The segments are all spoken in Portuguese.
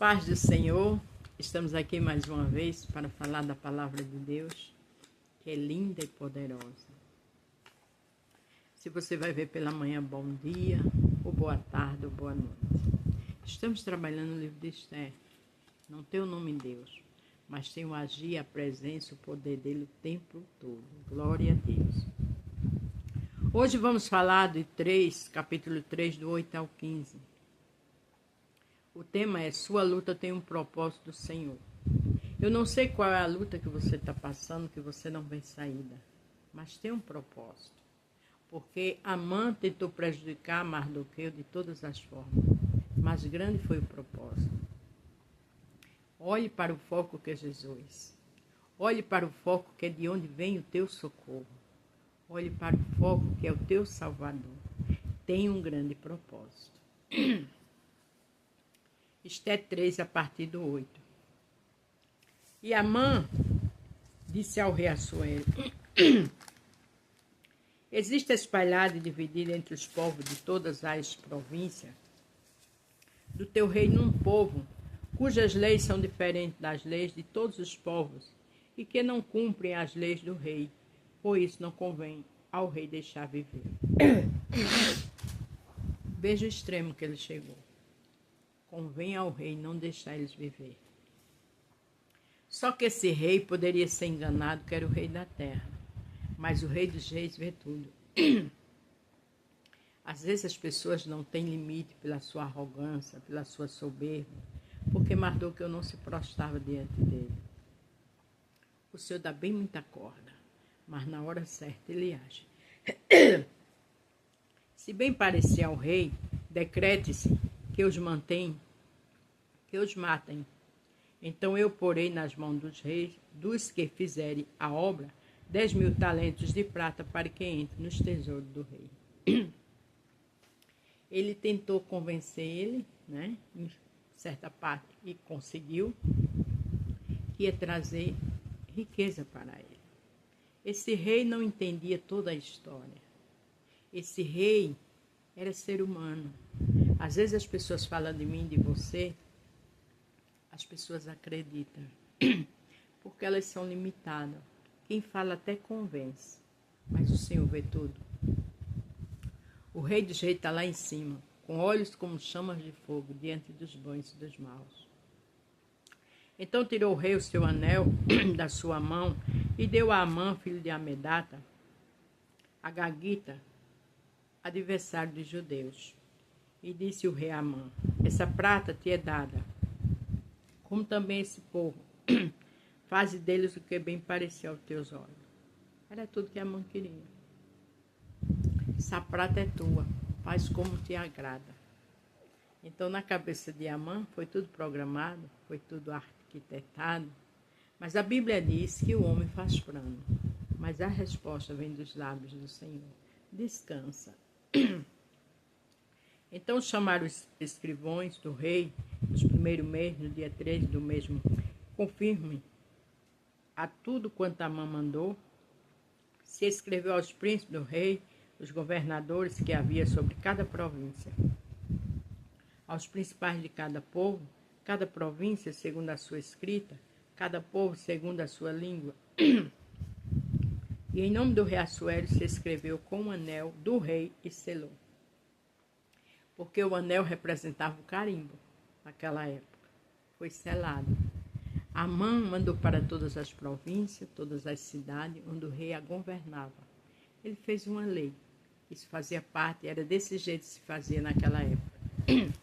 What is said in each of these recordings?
Paz do Senhor, estamos aqui mais uma vez para falar da palavra de Deus, que é linda e poderosa. Se você vai ver pela manhã, bom dia, ou boa tarde, ou boa noite. Estamos trabalhando no livro de Esther. Não tem o nome em Deus, mas tem o agir, a presença, o poder dele o tempo todo. Glória a Deus. Hoje vamos falar de capítulo 3, do 8 ao 15. O tema é: sua luta tem um propósito do Senhor. Eu não sei qual é a luta que você está passando, que você não vê saída, mas tem um propósito. Porque Amã tentou prejudicar Mardoqueu de todas as formas, mas grande foi o propósito. Olhe para o foco que é Jesus. Olhe para o foco que é de onde vem o teu socorro. Olhe para o foco que é o teu Salvador. Tem um grande propósito. Esther 3, a partir do 8. E Amã disse ao rei Assuero: existe espalhado e dividido entre os povos de todas as províncias do teu reino um povo cujas leis são diferentes das leis de todos os povos e que não cumprem as leis do rei, por isso não convém ao rei deixar viver. Veja o extremo que ele chegou. Convém ao rei não deixar eles viver. Só que esse rei poderia ser enganado, que era o rei da terra. Mas o rei dos reis vê tudo. Às vezes as pessoas não têm limite pela sua arrogância, pela sua soberba, porque Mardoqueu não se prostrava diante dele. O Senhor dá bem muita corda, mas na hora certa ele age. Se bem parecer ao rei, decrete-se que os mantém, que os matem. Então eu porei nas mãos dos reis, dos que fizerem a obra, 10.000 talentos de prata para que entre nos tesouros do rei. Ele tentou convencer ele, em certa parte, e conseguiu, que ia trazer riqueza para ele. Esse rei não entendia toda a história. Esse rei era ser humano. Às vezes as pessoas falam de mim, de você, as pessoas acreditam, porque elas são limitadas. Quem fala até convence, mas o Senhor vê tudo. O rei dos reis está lá em cima, com olhos como chamas de fogo, diante dos bons e dos maus. Então tirou o rei o seu anel da sua mão e deu a Amã, filho de Amedata, a Gagita, adversário dos judeus. E disse o rei a Amã: essa prata te é dada, como também esse povo. Faze deles o que bem parecer aos teus olhos. Era tudo que Amã queria. Essa prata é tua, faz como te agrada. Então na cabeça de Amã foi tudo programado, foi tudo arquitetado. Mas a Bíblia diz que o homem faz plano, mas a resposta vem dos lábios do Senhor. Descansa. Então chamaram os escrivões do rei, nos primeiros meses, no dia 13 do mesmo, confirme a tudo quanto Amã mandou. Se escreveu aos príncipes do rei, os governadores que havia sobre cada província, aos principais de cada povo, cada província segundo a sua escrita, cada povo segundo a sua língua. E em nome do rei Assuero se escreveu com o anel do rei e selou. Porque o anel representava o carimbo naquela época. Foi selado. Amã mandou para todas as províncias, todas as cidades onde o rei a governava. Ele fez uma lei. Isso fazia parte, era desse jeito que se fazia naquela época.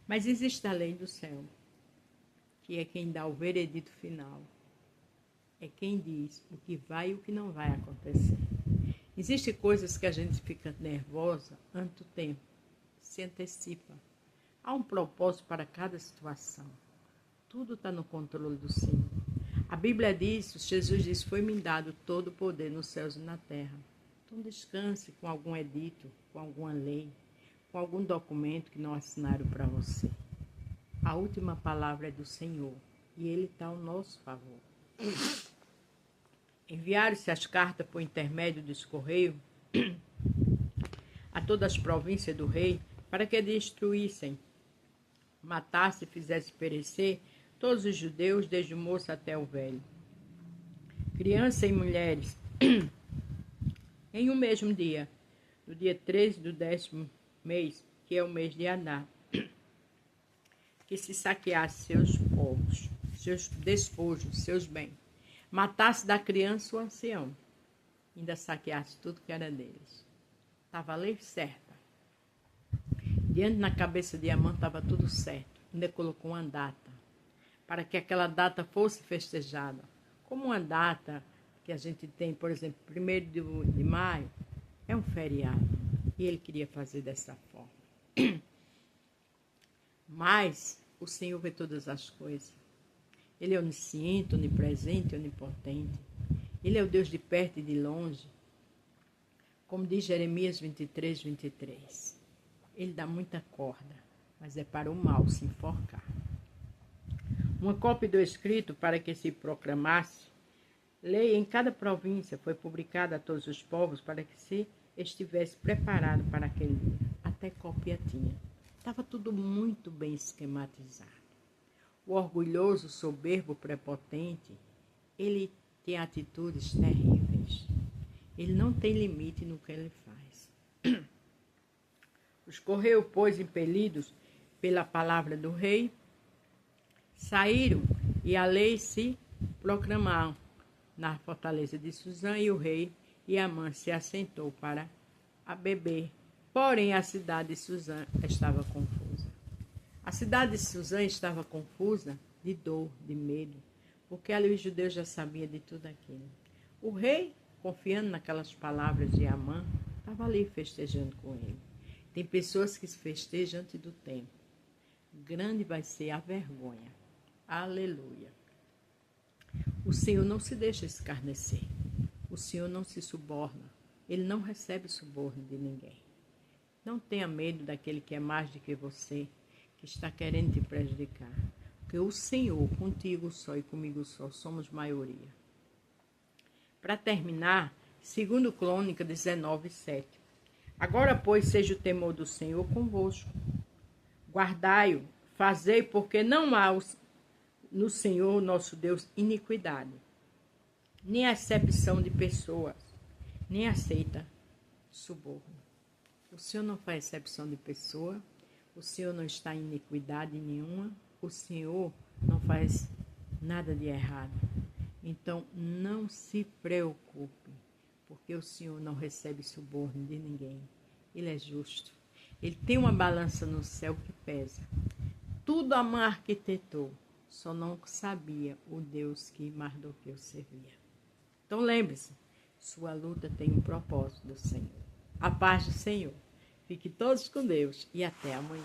Mas existe a lei do céu, que é quem dá o veredito final. É quem diz o que vai e o que não vai acontecer. Existem coisas que a gente fica nervosa antes do tempo, se antecipa. Há um propósito para cada situação. Tudo está no controle do Senhor. A Bíblia diz, Jesus diz, foi-me dado todo o poder nos céus e na terra. Então descanse com algum edito, com alguma lei, com algum documento que não assinaram para você. A última palavra é do Senhor e Ele está ao nosso favor. Enviaram-se as cartas por intermédio dos correios a todas as províncias do rei para que destruíssem matasse e fizesse perecer todos os judeus, desde o moço até o velho, crianças e mulheres, em um mesmo dia, no dia 13 do 10º mês, que é o mês de Adar, que se saqueasse seus povos, seus despojos, seus bens, matasse da criança o ancião, ainda saqueasse tudo que era deles. Estava a lei certa. Diante na cabeça de Amã estava tudo certo. Ainda colocou uma data, para que aquela data fosse festejada. Como uma data que a gente tem, por exemplo, 1º de maio, é um feriado. E ele queria fazer dessa forma. Mas o Senhor vê todas as coisas. Ele é onisciente, onipresente, onipotente. Ele é o Deus de perto e de longe. Como diz Jeremias 23, 23. Ele dá muita corda, mas é para o mal se enforcar. Uma cópia do escrito para que se proclamasse lei em cada província foi publicada a todos os povos para que se estivesse preparado para aquele dia. Até cópia tinha. Estava tudo muito bem esquematizado. O orgulhoso, soberbo, prepotente, ele tem atitudes terríveis. Ele não tem limite no que ele faz. Os correios, pois, impelidos pela palavra do rei, saíram e a lei se proclamaram na fortaleza de Suzã, e o rei e Amã se assentou para a beber. Porém, a cidade de Suzã estava confusa. A cidade de Suzã estava confusa de dor, de medo, porque ali os judeus já sabiam de tudo aquilo. O rei, confiando naquelas palavras de Amã, estava ali festejando com ele. Tem pessoas que se festejam antes do tempo. Grande vai ser a vergonha. Aleluia. O Senhor não se deixa escarnecer. O Senhor não se suborna. Ele não recebe suborno de ninguém. Não tenha medo daquele que é mais do que você, que está querendo te prejudicar. Porque o Senhor, contigo só e comigo só, somos maioria. Para terminar, 2 Crônica 19, 7. Agora, pois, seja o temor do Senhor convosco. Guardai-o, fazei, porque não há no Senhor, nosso Deus, iniquidade, nem acepção de pessoas, nem aceita suborno. O Senhor não faz acepção de pessoa, o Senhor não está em iniquidade nenhuma, o Senhor não faz nada de errado. Então, não se preocupe, porque o Senhor não recebe suborno de ninguém. Ele é justo. Ele tem uma balança no céu que pesa. Tudo Amã arquitetou, só não sabia o Deus que Mardoqueu servia. Então lembre-se, sua luta tem um propósito do Senhor. A paz do Senhor. Fique todos com Deus e até amanhã.